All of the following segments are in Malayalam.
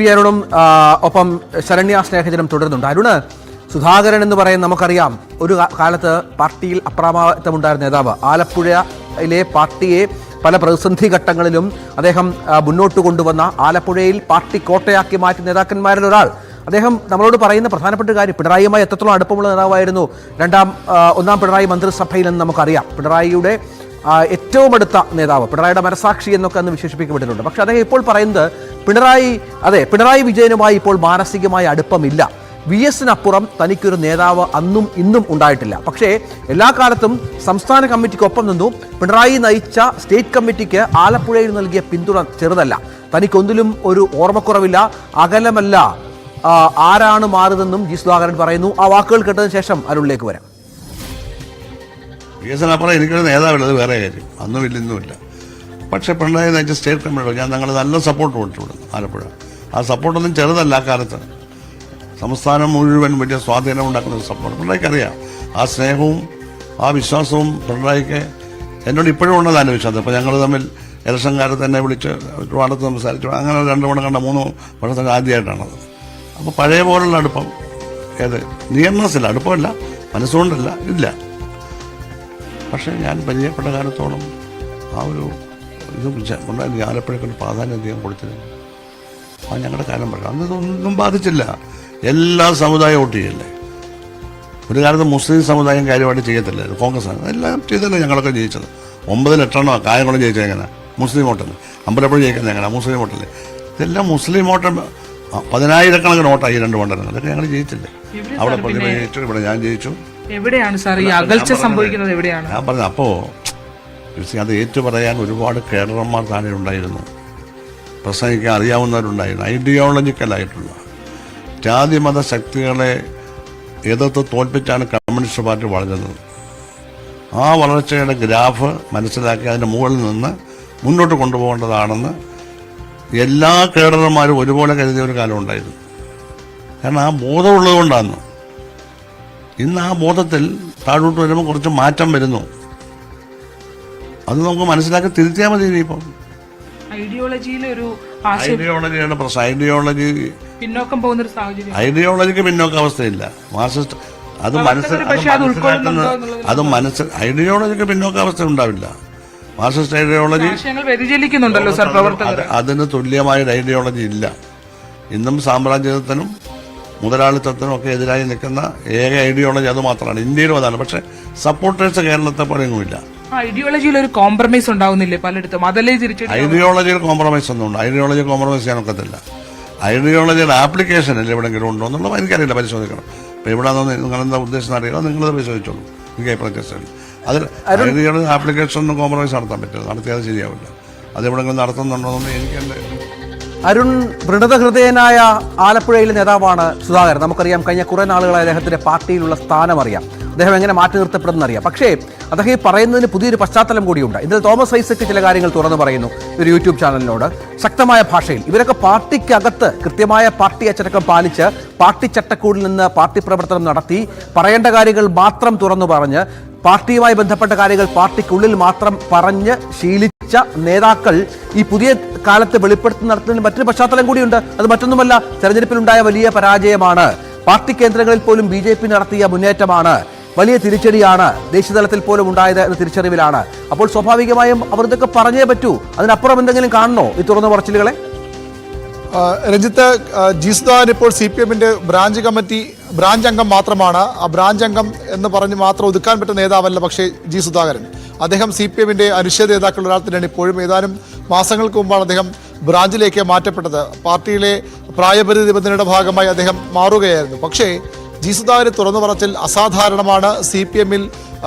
വി അരുണും ഒപ്പം ശരണ്യ സ്നേഹജനം തുടരുന്നുണ്ട്. അരുണ്, സുധാകരൻ എന്ന് പറയുന്ന നമുക്കറിയാം ഒരു കാലത്ത് പാർട്ടിയിൽ അപ്രമാദിത്വമുണ്ടായിരുന്ന നേതാവ്, ആലപ്പുഴയിലെ പാർട്ടിയെ പല പ്രതിസന്ധി ഘട്ടങ്ങളിലും അദ്ദേഹം മുന്നോട്ട് കൊണ്ടുവന്ന, ആലപ്പുഴയിൽ പാർട്ടി കോട്ടയാക്കി മാറ്റിയ നേതാക്കന്മാരിൽ ഒരാൾ. അദ്ദേഹം നമ്മളോട് പറയുന്ന പ്രധാനപ്പെട്ട കാര്യം പിണറായിയുമായി എത്രത്തോളം അടുപ്പമുള്ള നേതാവായിരുന്നു ഒന്നാം പിണറായി മന്ത്രിസഭയിലെന്ന് നമുക്കറിയാം. പിണറായിയുടെ ഏറ്റവും അടുത്ത നേതാവ്, പിണറായിയുടെ മനസാക്ഷി എന്നൊക്കെ അന്ന് വിശേഷിപ്പിക്കപ്പെട്ടിട്ടുണ്ട്. പക്ഷെ അദ്ദേഹം ഇപ്പോൾ പറയുന്നത് പിണറായി വിജയനുമായി ഇപ്പോൾ മാനസികമായ അടുപ്പമില്ല. വി എസിനപ്പുറം തനിക്കൊരു നേതാവ് അന്നും ഇന്നും ഉണ്ടായിട്ടില്ല. പക്ഷേ എല്ലാ കാലത്തും സംസ്ഥാന കമ്മിറ്റിക്കൊപ്പം നിന്നു. പിണറായി നയിച്ച സ്റ്റേറ്റ് കമ്മിറ്റിക്ക് ആലപ്പുഴയിൽ നൽകിയ പിന്തുണ ചെറുതല്ല. തനിക്കൊന്നിലും ഒരു ഓർമ്മക്കുറവില്ല, അകലമല്ല. ആരാണ് മാറുതെന്നും ജി സുധാകരൻ പറയുന്നു. ആ വാക്കുകൾ കേട്ടതിന് ശേഷം അരുളിലേക്ക് വരാം. വി എസിനപ്പുറം എനിക്കൊരു നേതാവുള്ളത് വേറെ കാര്യം, അന്നുമില്ല ഇന്നുമില്ല. പക്ഷേ പിണറായി നയിച്ച സ്റ്റേറ്റ് കമ്മിറ്റി ഞാൻ ഞങ്ങൾ നല്ല സപ്പോർട്ട് കൊടുത്തിട്ടുണ്ട് ആലപ്പുഴ. ആ സപ്പോർട്ടൊന്നും ചെറുതല്ല. ആ കാലത്ത് സംസ്ഥാനം മുഴുവൻ വലിയ സ്വാധീനം ഉണ്ടാക്കുന്ന ഒരു സപ്പോർട്ട് പിണറായിക്കറിയാം. ആ സ്നേഹവും ആ വിശ്വാസവും പിണറായിക്ക് എന്നോട് ഇപ്പോഴും ഉള്ളതാണ് വിശ്വാസം. ഇപ്പോൾ ഞങ്ങൾ തമ്മിൽ ഇലക്ഷൻ കാലത്ത് തന്നെ വിളിച്ച് ഒരുപാട് സംസാരിച്ചു. അങ്ങനെ 2 തവണ കണ്ട 3 വർഷത്തിന് ആദ്യമായിട്ടാണത്. അപ്പോൾ പഴയ പോലുള്ള അടുപ്പം നിയമസില്ല, അടുപ്പമല്ല, മനസ്സുകൊണ്ടല്ല, ഇല്ല. പക്ഷേ ഞാൻ പരിചയപ്പെട്ട കാലത്തോളം ആ ഒരു ഉണ്ടായിരുന്നു. ആലപ്പുഴയ്ക്കൊരു പ്രാധാന്യം അധികം കൊടുത്തിരുന്നു. ആ ഞങ്ങളുടെ കാലം പറയാം. അന്ന് ഇതൊന്നും ബാധിച്ചില്ല. എല്ലാ സമുദായം വോട്ട് ചെയ്യല്ലേ. ഒരു കാലത്ത് മുസ്ലിം സമുദായം കാര്യമായിട്ട് ചെയ്യത്തില്ലായിരുന്നു. കോൺഗ്രസ് എല്ലാം ചെയ്തല്ലേ ഞങ്ങളൊക്കെ ജയിച്ചത്. 9 ലക്ഷമാണോ കായംകുളം ജയിച്ചത് എങ്ങനെ? മുസ്ലിം വോട്ടല്ലേ. അമ്പലപ്പുഴ ജയിക്കുന്നത് എങ്ങനെ? മുസ്ലിം വോട്ടല്ലേ. ഇതെല്ലാം മുസ്ലിം വോട്ട് 10,000-കണക്കിന് വോട്ടായി 2 മണ്ഡലങ്ങൾ. അതൊക്കെ ഞങ്ങൾ ജയിച്ചില്ലേ. അവിടെ പ്രതിഭ ജയിച്ചു, ഇവിടെ ഞാൻ ജയിച്ചു. എവിടെയാണ് സാർ ഈ അകൽച്ച സംഭവിക്കുന്നത്? എവിടെയാണ് ഞാൻ പറഞ്ഞത്? അപ്പോൾ അത് ഏറ്റു പറയാൻ ഒരുപാട് കേഡർമാർ താഴെ ഉണ്ടായിരുന്നു. പ്രസംഗിക്കാൻ അറിയാവുന്നവരുണ്ടായിരുന്നു. ഐഡിയോളജിക്കലായിട്ടുള്ള ജാതിമത ശക്തികളെ എതിർത്ത് തോൽപ്പിച്ചാണ് കമ്മ്യൂണിസ്റ്റ് പാർട്ടി വളരുന്നത്. ആ വളർച്ചയുടെ ഗ്രാഫ് മനസ്സിലാക്കി അതിൻ്റെ മുകളിൽ നിന്ന് മുന്നോട്ട് കൊണ്ടുപോകേണ്ടതാണെന്ന് എല്ലാ കേഡർമാരും ഒരുപോലെ കരുതിയ ഒരു കാലം ഉണ്ടായിരുന്നു. കാരണം ആ ബോധമുള്ളത് കൊണ്ടാണ്. ഇന്ന് ആ ബോധത്തിൽ താഴോട്ട് വരുമ്പോൾ കുറച്ച് മാറ്റം വരുന്നു. അത് നമുക്ക് മനസ്സിലാക്കി തിരുത്തിയാൽ മതി. ഇനിയിപ്പം ഐഡിയോളജിയാണ് പ്രശ്നം. പിന്നോക്കം പോകുന്ന ഒരു സാഹചര്യം. ഐഡിയോളജിക്ക് പിന്നോക്കാവസ്ഥയില്ല. മാർക്സിസ്റ്റ് ഐഡിയോളജിക്ക് പിന്നോക്കാവസ്ഥ ഉണ്ടാവില്ല. മാർക്സിസ്റ്റ് ഐഡിയോളജി അതിന് തുല്യമായ ഐഡിയോളജി ഇല്ല. ഇന്നും സാമ്രാജ്യത്വത്തിനും മുതലാളിത്തത്തിനും ഒക്കെ എതിരായി നിൽക്കുന്ന ഏക ഐഡിയോളജി അത് മാത്രമാണ്. ഇന്ത്യയിലും അതാണ്. പക്ഷെ സപ്പോർട്ടേഴ്സ് കേരളത്തെ പോലെയൊന്നുമില്ല. ഐഡിയോളജിയിൽ ഒരു കോംപ്രമൈസ് ഉണ്ടാവുന്നില്ലേ പലയിടത്തും? അതല്ലേ ഐഡിയോളജിയിൽ കോംപ്രമൈസ് ഒന്നും ഉണ്ട്. ഐഡിയോളജി കോംപ്രമൈസ് ചെയ്യാൻ ഒക്കത്തില്ല. ഐഡിയോളജിയുടെ ആപ്ലിക്കേഷനിൽ എവിടെയെങ്കിലും ഉണ്ടോ എന്നുള്ളത് എനിക്കറിയില്ല, പരിശോധിക്കണം. ഇപ്പോൾ എവിടെയാണോ നിങ്ങളെന്താ ഉദ്ദേശം അറിയില്ല, നിങ്ങളത് പരിശോധിച്ചോളൂ. എനിക്ക് അഭിപ്രായം അതിൽ ഐഡിയോളജി ആപ്ലിക്കേഷനൊന്നും കോംപ്രമൈസ് നടത്താൻ പറ്റില്ല. നടത്തിയാൽ ശരിയാവില്ല. അതെവിടെയെങ്കിലും നടത്തുന്നുണ്ടോയെന്ന് എനിക്കെൻ്റെ അരുൺ, ദൃഢഹൃദയനായ ആലപ്പുഴയിലെ നേതാവാണ് സുധാകരൻ. നമുക്കറിയാം, കഴിഞ്ഞ കുറേ നാളുകളായി അദ്ദേഹത്തിന്റെ പാർട്ടിയിലുള്ള സ്ഥാനം അറിയാം, അദ്ദേഹം എങ്ങനെ മാറ്റി നിർത്തപ്പെടുന്ന അറിയാം. പക്ഷേ അദ്ദേഹം ഈ പറയുന്നതിന് പുതിയൊരു പശ്ചാത്തലം കൂടിയുണ്ട്. ഇന്നലെ തോമസ് ഐസക് ചില കാര്യങ്ങൾ തുറന്നു പറയുന്നു ഒരു യൂട്യൂബ് ചാനലിനോട് ശക്തമായ ഭാഷയിൽ. ഇവരൊക്കെ പാർട്ടിക്കകത്ത് കൃത്യമായ പാർട്ടി അച്ചടക്കം പാലിച്ച് പാർട്ടി ചട്ടക്കൂടിൽ നിന്ന് പാർട്ടി പ്രവർത്തനം നടത്തി പറയേണ്ട കാര്യങ്ങൾ മാത്രം തുറന്നു പറഞ്ഞ് പാർട്ടിയുമായി ബന്ധപ്പെട്ട കാര്യങ്ങൾ പാർട്ടിക്കുള്ളിൽ മാത്രം പറഞ്ഞ് ശീലിച്ച നേതാക്കൾ ഈ പുതിയ കാലത്ത് വെളിപ്പെടുത്തി നടത്തുന്നതിന് മറ്റൊരു പശ്ചാത്തലം കൂടിയുണ്ട്. അത് മറ്റൊന്നുമല്ല, തെരഞ്ഞെടുപ്പിലുണ്ടായ വലിയ പരാജയമാണ്. പാർട്ടി കേന്ദ്രങ്ങളിൽ പോലും BJP നടത്തിയ മുന്നേറ്റമാണ്. വലിയ തിരിച്ചടിയാണ് ദേശീയതലത്തിൽ പോലും ഉണ്ടായത് എന്ന തിരിച്ചറിവിലാണ്. അപ്പോൾ സ്വാഭാവികമായും അവർ ഇതൊക്കെ പറഞ്ഞേ പറ്റൂ. അതിനപ്പുറം എന്തെങ്കിലും കാണണോ ഈ തുറന്ന പറച്ചിലുകളെ? രഞ്ജിത്ത്, ജി സുധാകരൻ ഇപ്പോൾ CPM-ന്റെ ബ്രാഞ്ച് അംഗം മാത്രമാണ്. ആ ബ്രാഞ്ച് അംഗം എന്ന് പറഞ്ഞ് മാത്രം ഒതുക്കാൻ പറ്റുന്ന നേതാവല്ല പക്ഷേ ജി സുധാകരൻ. അദ്ദേഹം CPM-ന്റെ അനിശ്ചിത നേതാക്കളുടെ ഒരാൾ തന്നെയാണ്. ഇപ്പോഴും ഏതാനും മാസങ്ങൾക്ക് മുമ്പാണ് അദ്ദേഹം ബ്രാഞ്ചിലേക്ക് മാറ്റപ്പെട്ടത്. പാർട്ടിയിലെ പ്രായപരിധി നിബന്ധനയുടെ ഭാഗമായി അദ്ദേഹം മാറുകയായിരുന്നു. പക്ഷേ ജി സുധാകരൻ തുറന്നു പറച്ചിൽ അസാധാരണമാണ്. CPM-ൽ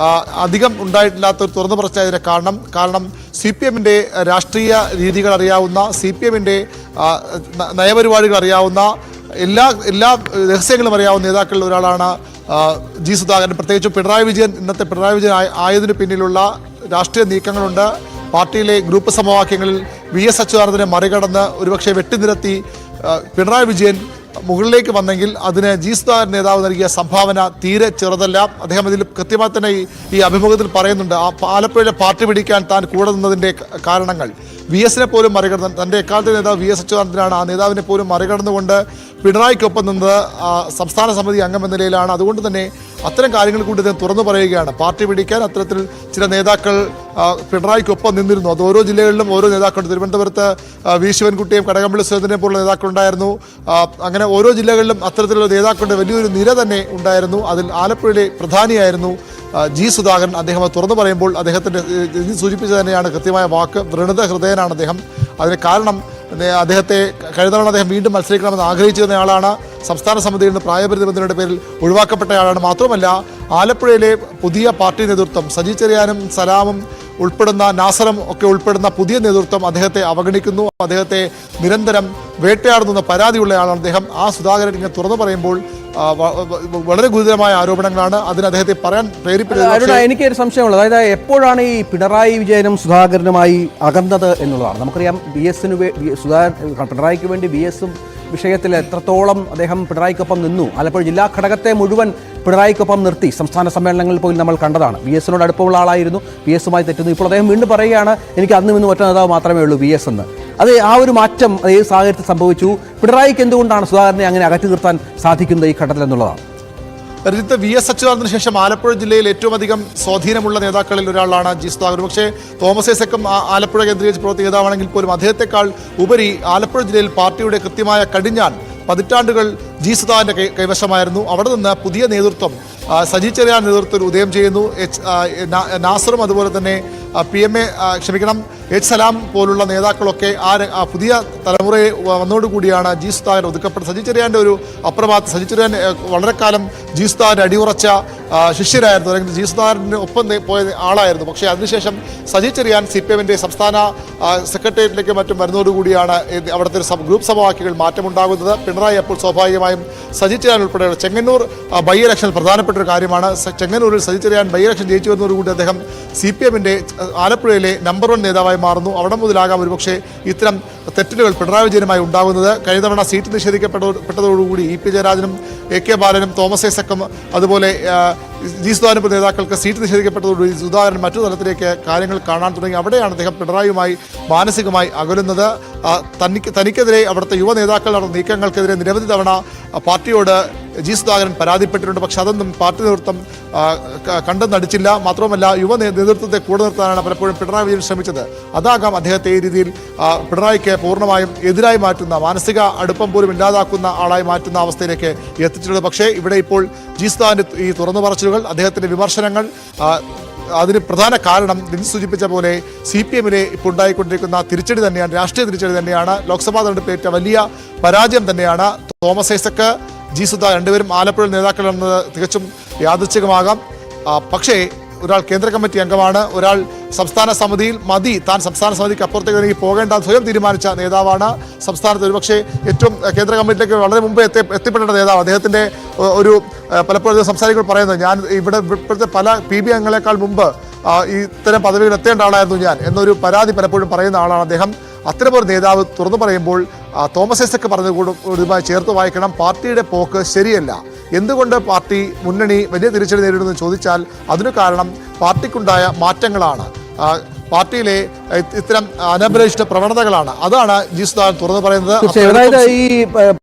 അധികം ഉണ്ടായിട്ടില്ലാത്ത ഒരു തുറന്നു പറച്ചിൽ കാരണം CPM-ന്റെ രാഷ്ട്രീയ രീതികൾ അറിയാവുന്ന, CPM-ന്റെ നയപരിപാടികൾ അറിയാവുന്ന, എല്ലാ രഹസ്യങ്ങളും അറിയാവുന്ന നേതാക്കളിൽ ഒരാളാണ് ജി സുധാകരൻ. പ്രത്യേകിച്ച് ഇന്നത്തെ പിണറായി വിജയൻ ആയതിനു പിന്നിലുള്ള രാഷ്ട്രീയ നീക്കങ്ങളുണ്ട്. പാർട്ടിയിലെ ഗ്രൂപ്പ് സമവാക്യങ്ങളിൽ VS അച്യുതാനന്ദനെ മറികടന്ന് ഒരുപക്ഷെ വെട്ടിനിരത്തി പിണറായി വിജയൻ മുകളിലേക്ക് വന്നെങ്കിൽ അതിന് ജി സുധാകരൻ നേതാവ് നൽകിയ സംഭാവന തീരെ ചെറുതല്ല. അദ്ദേഹം ഇതിൽ കൃത്യമായി തന്നെ ഈ അഭിമുഖത്തിൽ പറയുന്നുണ്ട്. ആലപ്പുഴയിലെ പാർട്ടി പിടിക്കാൻ താൻ കൂടെ നിന്നതിൻ്റെ കാരണങ്ങൾ വി എസിനെ പോലും മറികടന്ന്, തൻ്റെ എക്കാലത്തെ നേതാവ് വി എസ് അച്യുതാനന്ദനാണ്, ആ നേതാവിനെ പോലും മറികടന്നുകൊണ്ട് പിണറായിക്കൊപ്പം നിന്നത് സംസ്ഥാന സമിതി അംഗം എന്ന നിലയിലാണ്. അതുകൊണ്ട് തന്നെ അത്തരം കാര്യങ്ങൾ കൂടി അദ്ദേഹം തുറന്നു പറയുകയാണ്. പാർട്ടി പിടിക്കാൻ അത്തരത്തിൽ ചില നേതാക്കൾ പിണറായിക്കൊപ്പം നിന്നിരുന്നു. അത് ഓരോ ജില്ലകളിലും ഓരോ നേതാക്കളുണ്ട്. തിരുവനന്തപുരത്ത് വി ശിവൻകുട്ടിയും കടകംപള്ളി സുരേന്ദ്രനെ പോലുള്ള നേതാക്കളുണ്ടായിരുന്നു. അങ്ങനെ ഓരോ ജില്ലകളിലും അത്തരത്തിലുള്ള നേതാക്കളുടെ വലിയൊരു നിര തന്നെ ഉണ്ടായിരുന്നു. അതിൽ ആലപ്പുഴയിലെ പ്രധാനിയായിരുന്നു ജി സുധാകരൻ. അദ്ദേഹം അത് തുറന്നു പറയുമ്പോൾ അദ്ദേഹത്തിൻ്റെ സൂചിപ്പിച്ചത് തന്നെയാണ് കൃത്യമായ വാക്ക്. വ്രണത ഹൃദയനാണ് അദ്ദേഹം. അതിന് കാരണം അദ്ദേഹത്തെ കഴിഞ്ഞ തവണ അദ്ദേഹം വീണ്ടും മത്സരിക്കണമെന്ന് ആഗ്രഹിച്ചിരുന്നയാളാണ്. സംസ്ഥാന സമിതിയിൽ നിന്ന് പ്രായപരിധി ബന്ധങ്ങളുടെ പേരിൽ ഒഴിവാക്കപ്പെട്ടയാളാണ്. മാത്രമല്ല ആലപ്പുഴയിലെ പുതിയ പാർട്ടി നേതൃത്വം സജി ചെറിയാനും സലാമും ഉൾപ്പെടുന്ന നാസറും ഒക്കെ ഉൾപ്പെടുന്ന പുതിയ നേതൃത്വം അദ്ദേഹത്തെ അവഗണിക്കുന്നു, അദ്ദേഹത്തെ നിരന്തരം വേട്ടയാടുന്ന പരാതിയുള്ളയാളാണ് അദ്ദേഹം. ആ സുധാകരൻ ഇങ്ങനെ തുറന്നു പറയുമ്പോൾ വളരെ ഗുരുതരമായ ആരോപണങ്ങളാണ്. അതിന് അദ്ദേഹത്തെ പറയാൻ പ്രേരിപ്പിച്ചത്. എനിക്കൊരു സംശയമുള്ളത്, അതായത് എപ്പോഴാണ് ഈ പിണറായി വിജയനും സുധാകരനുമായി അകന്നത് എന്നുള്ളതാണ്. നമുക്കറിയാം പിണറായിക്ക് വേണ്ടി വി എസും വിഷയത്തിൽ എത്രത്തോളം അദ്ദേഹം പിണറായിക്കൊപ്പം നിന്നു. ആലപ്പുഴ ജില്ലാ ഘടകത്തെ മുഴുവൻ പിണറായിക്കൊപ്പം നിർത്തി സംസ്ഥാന സമ്മേളനങ്ങളിൽ പോയി നമ്മൾ കണ്ടതാണ്. വി എസിനോട് അടുപ്പമുള്ള ആളായിരുന്നു, വി എസുമായി തെറ്റുന്നു. ഇപ്പോൾ അദ്ദേഹം വീണ്ടും പറയുകയാണ് എനിക്ക് അന്നും ഇന്നും ഒറ്റ നേതാവ് മാത്രമേ ഉള്ളൂ വി എസ് എന്ന്. അത് ആ ഒരു മാറ്റം ഏത് സാഹചര്യത്തിൽ സംഭവിച്ചു? പിണറായിക്ക് എന്തുകൊണ്ടാണ് സുധാകരനെ അങ്ങനെ അകറ്റി നിർത്താൻ സാധിക്കുന്നത് ഈ ഘട്ടത്തിൽ എന്നുള്ളതാണ്. രഞ്ജിത്ത്, വി എസ് അച്യുതാനന്ദന് ശേഷം ആലപ്പുഴ ജില്ലയിൽ ഏറ്റവും അധികം സ്വാധീനമുള്ള നേതാക്കളിൽ ഒരാളാണ് ജി സുധാകരൻ. പക്ഷേ തോമസ് ഐസക്കും ആലപ്പുഴ കേന്ദ്രീകരിച്ച് പ്രവർത്തി നേതാവാണെങ്കിൽ പോലും അദ്ദേഹത്തെക്കാൾ ഉപരി ആലപ്പുഴ ജില്ലയിൽ പാർട്ടിയുടെ കൃത്യമായ കടിഞ്ഞാൺ പതിറ്റാണ്ടുകൾ ജി സുധാകരൻ്റെ കൈവശമായിരുന്നു. അവിടെ നിന്ന് പുതിയ നേതൃത്വം സജി ചെറിയാൻ നേതൃത്വത്തിൽ ഉദയം ചെയ്യുന്നു. നാസറും അതുപോലെ തന്നെ എച്ച് സലാം പോലുള്ള നേതാക്കളൊക്കെ ആ പുതിയ തലമുറയെ വന്നോടുകൂടിയാണ് ജി സുധാകരൻ ഒതുക്കപ്പെട്ടത്. സജി ചെറിയാൻ്റെ ഒരു അപ്രമാദം, സജി ചെറിയാൻ വളരെ കാലം ജി സുധാകരൻ അടിയുറച്ച ശിഷ്യരായിരുന്നു, അല്ലെങ്കിൽ ജി സുധാകരന് ഒപ്പം പോയ ആളായിരുന്നു. പക്ഷേ അതിനുശേഷം സജി ചെറിയാൻ CPM-ൻ്റെ സംസ്ഥാന സെക്രട്ടേറിയറ്റിലേക്ക് മറ്റും വരുന്നതോടുകൂടിയാണ് അവിടുത്തെ ഗ്രൂപ്പ് സമവാക്യങ്ങൾ മാറ്റമുണ്ടാകുന്നത്. പിണറായി അപ്പോൾ സ്വാഭാവികമായും സജി ചെറിയാൻ ഉൾപ്പെടെയുള്ള ചെങ്ങന്നൂർ ബൈ ഇലക്ഷനിൽ പ്രധാനപ്പെട്ട ഒരു കാര്യമാണ്. ചെങ്ങന്നൂരിൽ സജി ചെറിയാൻ ബൈ ഇലക്ഷൻ ജയിച്ചു വരുന്നതോടുകൂടി അദ്ദേഹം CPM-ൻ്റെ ആലപ്പുഴയിലെ നമ്പർ 1 നേതാവായി മാറുന്നു. അവിടെ മുതലാകാം ഒരുപക്ഷെ ഇത്തരം തെറ്റുകൾ പിണറായി വിജയനുമായി ഉണ്ടാകുന്നത്. കഴിഞ്ഞ തവണ സീറ്റ് നിഷേധിക്കപ്പെട്ടതോടുകൂടി EP ജയരാജനും AK ബാലനും തോമസ് ഐസക്കും അതുപോലെ ജി സുധാകരൻ നേതാക്കൾക്ക് സീറ്റ് നിഷേധിക്കപ്പെട്ടതോടുകൂടി സുധാകരൻ മറ്റു തലത്തിലേക്ക് കാര്യങ്ങൾ കാണാൻ തുടങ്ങി. അവിടെയാണ് അദ്ദേഹം പിണറായിയുമായി മാനസികമായി അകലുന്നത്. തനിക്കെതിരെ അവിടുത്തെ യുവ നേതാക്കൾ നടന്ന നീക്കങ്ങൾക്കെതിരെ നിരവധി തവണ പാർട്ടിയോട് ജി സുധാകരൻ പരാതിപ്പെട്ടിട്ടുണ്ട്. പക്ഷെ അതൊന്നും പാർട്ടി നേതൃത്വം കണ്ടെന്നടിച്ചില്ല. മാത്രമല്ല യുവ നേതൃത്വത്തെ കൂടെ നിർത്താനാണ് പലപ്പോഴും പിണറായി വിജയൻ ശ്രമിച്ചത്. അതാകാം അദ്ദേഹത്തെ ഈ രീതിയിൽ പിണറായിക്ക് പൂർണ്ണമായും എതിരായി മാറ്റുന്ന, മാനസിക അടുപ്പം പോലും ഇല്ലാതാക്കുന്ന ആളായി മാറ്റുന്ന അവസ്ഥയിലേക്ക് എത്തിച്ചിട്ടുള്ളത്. പക്ഷേ ഇവിടെ ഇപ്പോൾ ജി സുധാകരൻ്റെ ഈ തുറന്നു പറച്ചിലുകൾ, അദ്ദേഹത്തിൻ്റെ വിമർശനങ്ങൾ, അതിന് പ്രധാന കാരണം ദിൻ സൂചിപ്പിച്ച പോലെ CPM-ലെ ഇപ്പോൾ ഉണ്ടായിക്കൊണ്ടിരിക്കുന്ന തിരിച്ചടി തന്നെയാണ്, രാഷ്ട്രീയ തിരിച്ചടി തന്നെയാണ്. ലോക്സഭാ തെരഞ്ഞെടുപ്പിലേറ്റ വലിയ പരാജയം തന്നെയാണ്. തോമസ് ഐസക്ക്, ജി സുധാകരൻ രണ്ടുപേരും ആലപ്പുഴ നേതാക്കളെന്നത് തികച്ചും യാദൃച്ഛികമാകാം. പക്ഷേ ഒരാൾ കേന്ദ്ര കമ്മിറ്റി അംഗമാണ്, ഒരാൾ സംസ്ഥാന സമിതിയിൽ താൻ സംസ്ഥാന സമിതിക്ക് അപ്പുറത്തേക്ക് പോകേണ്ട സ്വയം തീരുമാനിച്ച നേതാവാണ്. സംസ്ഥാനത്ത് ഒരുപക്ഷെ ഏറ്റവും കേന്ദ്ര കമ്മിറ്റിയിലേക്ക് വളരെ മുമ്പ് എത്തിപ്പെടേണ്ട നേതാവ്. അദ്ദേഹത്തിൻ്റെ ഒരു പലപ്പോഴും സംസാരിക്കുമ്പോൾ പറയുന്നത്, ഞാൻ ഇപ്പോഴത്തെ പല PB അംഗങ്ങളെക്കാൾ മുമ്പ് ഇത്തരം പദവികൾ എത്തേണ്ട ആളായിരുന്നു ഞാൻ എന്നൊരു പരാതി പലപ്പോഴും പറയുന്ന ആളാണ് അദ്ദേഹം. അത്തരമൊരു നേതാവ് തുറന്നു പറയുമ്പോൾ തോമസ് ഐസക്ക് പറഞ്ഞതുമായി ചേർത്ത് വായിക്കണം. പാർട്ടിയുടെ പോക്ക് ശരിയല്ല. എന്തുകൊണ്ട് പാർട്ടി മുന്നണി വലിയ തിരിച്ചടി നേരിടുമെന്ന് ചോദിച്ചാൽ അതിനു കാരണം പാർട്ടിക്കുണ്ടായ മാറ്റങ്ങളാണ്, പാർട്ടിയിലെ ഇത്തരം അനഭിലഷിത പ്രവണതകളാണ്. അതാണ് ജി സുധാകരൻ തുറന്നു പറയുന്നത്. ഈ